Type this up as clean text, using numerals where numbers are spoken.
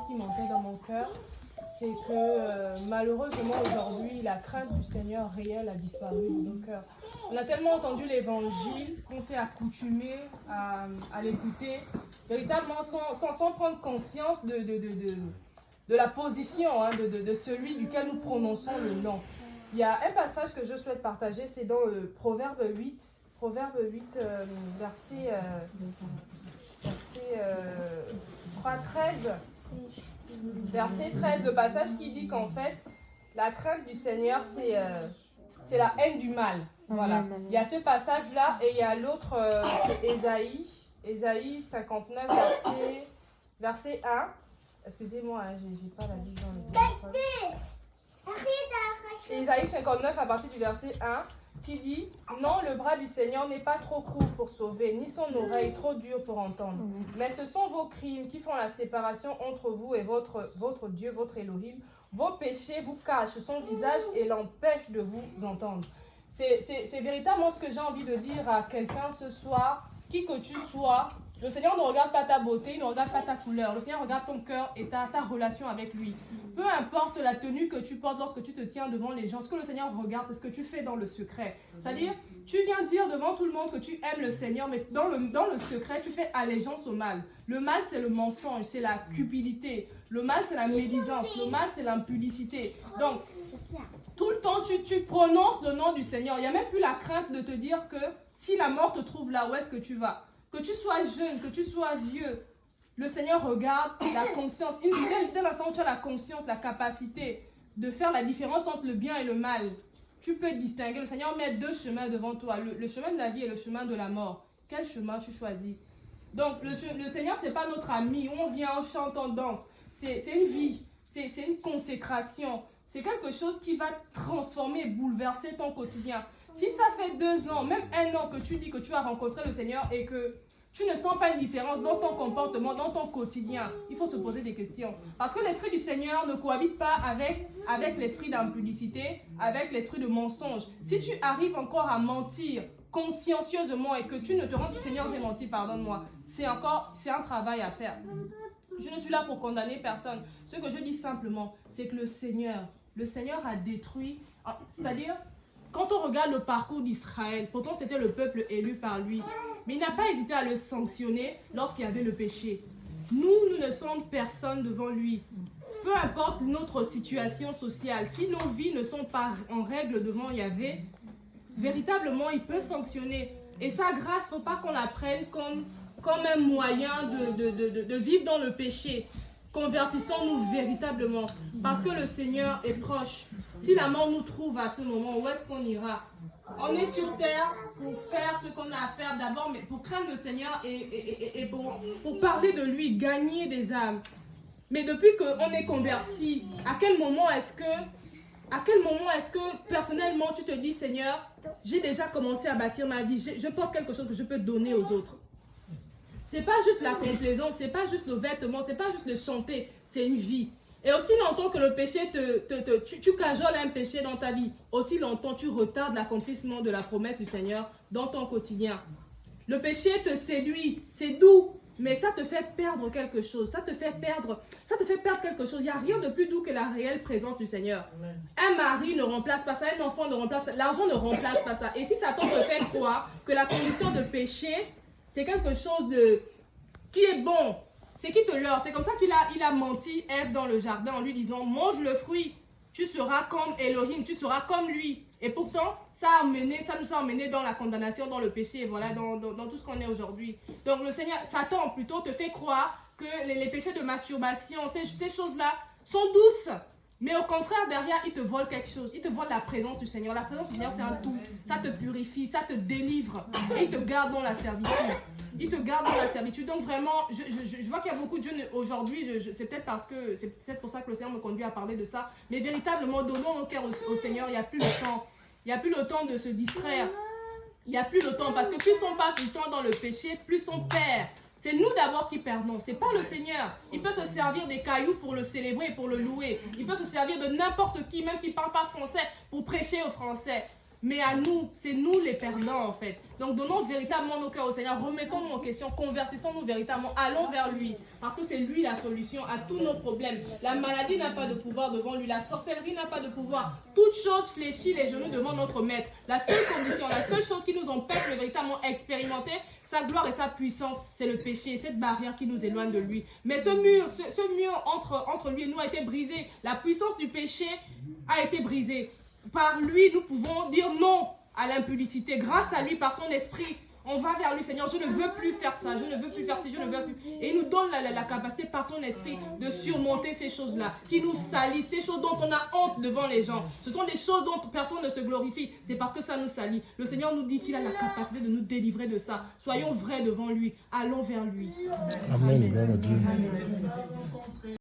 qui manquait dans mon cœur, c'est que malheureusement aujourd'hui, la crainte du Seigneur réel a disparu de nos cœurs. On a tellement entendu l'évangile qu'on s'est accoutumé à l'écouter, véritablement sans prendre conscience de la position de celui duquel nous prononçons le nom. Il y a un passage que je souhaite partager, c'est dans le Proverbe 8, verset 13. Verset 13, le passage qui dit qu'en fait, la crainte du Seigneur, c'est la haine du mal. Voilà. Il y a ce passage-là et il y a l'autre, Ésaïe 59, verset 1. Excusez-moi, j'ai pas la Bible dans le téléphone. Ésaïe 59 à partir du verset 1 qui dit « Non, le bras du Seigneur n'est pas trop court pour sauver, ni son oreille trop dure pour entendre. Mais ce sont vos crimes qui font la séparation entre vous et votre Dieu, votre Elohim. Vos péchés vous cachent son visage et l'empêchent de vous entendre. » C'est véritablement ce que j'ai envie de dire à quelqu'un ce soir, qui que tu sois. Le Seigneur ne regarde pas ta beauté, il ne regarde pas ta couleur. Le Seigneur regarde ton cœur et ta relation avec lui. Peu importe la tenue que tu portes lorsque tu te tiens devant les gens, ce que le Seigneur regarde, c'est ce que tu fais dans le secret. C'est-à-dire, tu viens dire devant tout le monde que tu aimes le Seigneur, mais dans le secret, tu fais allégeance au mal. Le mal, c'est le mensonge, c'est la cupidité. Le mal, c'est la médisance. Le mal, c'est l'impudicité. Donc, tout le temps, tu prononces le nom du Seigneur. Il n'y a même plus la crainte de te dire que si la mort te trouve là, où est-ce que tu vas? Que tu sois jeune, que tu sois vieux, le Seigneur regarde la conscience. Dès l'instant où tu as la conscience, la capacité de faire la différence entre le bien et le mal, tu peux distinguer. Le Seigneur met deux chemins devant toi, le chemin de la vie et le chemin de la mort. Quel chemin tu choisis? Donc, le Seigneur, ce n'est pas notre ami, où on vient, on chante, on danse. C'est une vie, c'est une consécration. C'est quelque chose qui va transformer et bouleverser ton quotidien. Si ça fait 2 ans, même 1 an que tu dis que tu as rencontré le Seigneur et que tu ne sens pas une différence dans ton comportement, dans ton quotidien, il faut se poser des questions. Parce que l'Esprit du Seigneur ne cohabite pas avec l'esprit d'impudicité, avec l'esprit de mensonge. Si tu arrives encore à mentir consciencieusement et que tu ne te rends pas, Seigneur, j'ai menti, pardonne-moi, c'est un travail à faire. Je ne suis là pour condamner personne. Ce que je dis simplement, c'est que le Seigneur a détruit, c'est-à-dire, quand on regarde le parcours d'Israël, pourtant c'était le peuple élu par lui, mais il n'a pas hésité à le sanctionner lorsqu'il y avait le péché. Nous ne sommes personne devant lui. Peu importe notre situation sociale, si nos vies ne sont pas en règle devant Yahvé, véritablement il peut sanctionner. Et sa grâce, il ne faut pas qu'on la prenne comme un moyen de vivre dans le péché. Convertissons-nous véritablement, parce que le Seigneur est proche. Si la mort nous trouve à ce moment, où est-ce qu'on ira? On est sur terre pour faire ce qu'on a à faire d'abord, mais pour craindre le Seigneur et pour parler de lui, gagner des âmes. Mais depuis qu'on est converti, à quel moment est-ce que personnellement tu te dis, Seigneur, j'ai déjà commencé à bâtir ma vie, je porte quelque chose que je peux donner aux autres. C'est pas juste la complaisance, c'est pas juste le vêtement, c'est pas juste le chanter, c'est une vie. Et aussi longtemps que le péché tu cajoles un péché dans ta vie, aussi longtemps tu retardes l'accomplissement de la promesse du Seigneur dans ton quotidien. Le péché te séduit, c'est doux, mais ça te fait perdre quelque chose, ça te fait perdre quelque chose. Il n'y a rien de plus doux que la réelle présence du Seigneur. Un mari ne remplace pas ça, un enfant ne remplace pas ça, l'argent ne remplace pas ça. Et si Satan te fait croire que la condition de péché, c'est quelque chose qui est bon, c'est qui te leurre. C'est comme ça qu'il a menti Ève dans le jardin en lui disant, mange le fruit, tu seras comme Elohim, tu seras comme lui. Et pourtant, ça nous a emmené dans la condamnation, dans le péché, voilà, dans tout ce qu'on est aujourd'hui. Donc le Seigneur, Satan plutôt te fait croire que les péchés de masturbation, ces choses-là sont douces. Mais au contraire, derrière, il te vole quelque chose. Il te vole la présence du Seigneur. La présence du Seigneur, c'est un tout. Ça te purifie, ça te délivre. Et il te garde dans la servitude. Il te garde dans la servitude. Donc vraiment, je vois qu'il y a beaucoup de jeunes aujourd'hui. C'est peut-être parce que c'est pour ça que le Seigneur me conduit à parler de ça. Mais véritablement, donnons nos cœurs au Seigneur. Il n'y a plus le temps. Il n'y a plus le temps de se distraire. Il n'y a plus le temps. Parce que plus on passe du temps dans le péché, plus on perd. C'est nous d'abord qui perdons, c'est pas le Seigneur. Il peut se servir des cailloux pour le célébrer, pour le louer. Il peut se servir de n'importe qui, même qui ne parle pas français, pour prêcher au français. mais à nous, c'est nous les perdants en fait. Donc donnons véritablement nos cœurs au Seigneur, remettons-nous en question, convertissons-nous véritablement, allons vers lui, parce que c'est lui la solution à tous nos problèmes. La maladie n'a pas de pouvoir devant lui, la sorcellerie n'a pas de pouvoir. Toute chose fléchit les genoux devant notre maître. La seule condition, la seule chose qui nous empêche de véritablement expérimenter sa gloire et sa puissance, c'est le péché, cette barrière qui nous éloigne de lui. Mais ce mur entre lui et nous a été brisé. La puissance du péché a été brisée. Par lui, nous pouvons dire non à l'impudicité. Grâce à lui, par son esprit, on va vers lui. Seigneur, je ne veux plus faire ça, je ne veux plus faire ci, je ne veux plus. Et il nous donne la capacité par son esprit de surmonter ces choses-là, qui nous salissent, ces choses dont on a honte devant les gens. Ce sont des choses dont personne ne se glorifie. C'est parce que ça nous salit. Le Seigneur nous dit qu'il a la capacité de nous délivrer de ça. Soyons vrais devant lui. Allons vers lui. Amen. Amen.